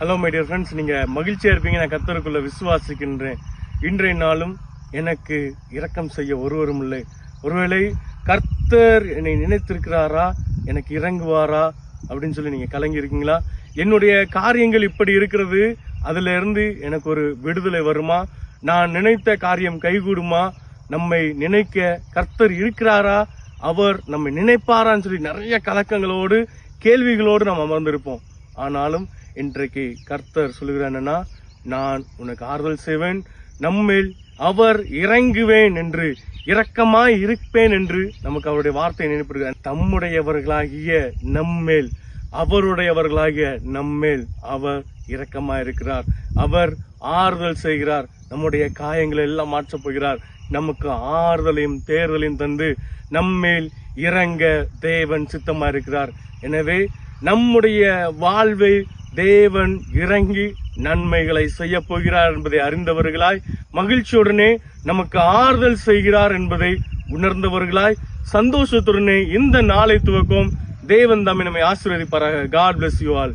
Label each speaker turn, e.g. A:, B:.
A: Hello my dear friends, நீங்கள் மகிழ்ச்சியாக இருப்பீங்க. நான் கர்த்தருக்குள்ள விசுவாசிக்கின்றேன். இன்றைய நாளும் எனக்கு இரக்கம் செய்ய ஒருவரும் இல்லை. ஒருவேளை கர்த்தர் என்னை நினைத்திருக்கிறாரா, எனக்கு இறங்குவாரா அப்படின்னு சொல்லி நீங்கள் கலங்கி இருக்கீங்களா? என்னுடைய காரியங்கள் இப்படி இருக்கிறது, அதுல இருந்து எனக்கு ஒரு விடுதலை வருமா? நான் நினைத்த காரியம் கைகூடுமா? நம்மை நினைக்க கர்த்தர் இருக்கிறாரா, அவர் நம்மை நினைப்பாரான்னு சொல்லி நிறைய கலக்கங்களோடு கேள்விகளோடு நாம் அமர்ந்திருப்போம். ஆனாலும் இன்றைக்கு கர்த்தர் சொல்லுகிறார் என்னன்னா, நான் உனக்கு ஆறுதல் செய்வேன், நம்மேல் அவர் இறங்குவேன் என்று, இரக்கமாய் இருப்பேன் என்று நமக்கு அவருடைய வார்த்தை நினைப்படுகிறார். தம்முடையவர்களாகிய நம்மேல், அவருடையவர்களாகிய நம்மேல் அவர் இரக்கமாய் இருக்கிறார். அவர் ஆறுதல் செய்கிறார். நம்முடைய காயங்களை எல்லாம் மாற்றப் போகிறார். நமக்கு ஆறுதலையும் தேர்தலையும் தந்து நம்மேல் இறங்க தேவன் சித்தமா இருக்கிறார். எனவே நம்முடைய வாழ்வை தேவன் இறங்கி நன்மைகளை செய்ய போகிறார் என்பதை அறிந்தவர்களாய், மகிழ்ச்சியுடனே நமக்கு ஆறுதல் செய்கிறார் என்பதை உணர்ந்தவர்களாய், சந்தோஷத்துடனே இந்த நாளை துவக்கும். தேவன் தாமே நம்மை ஆசீர்வதிப்பாராக. God bless you all.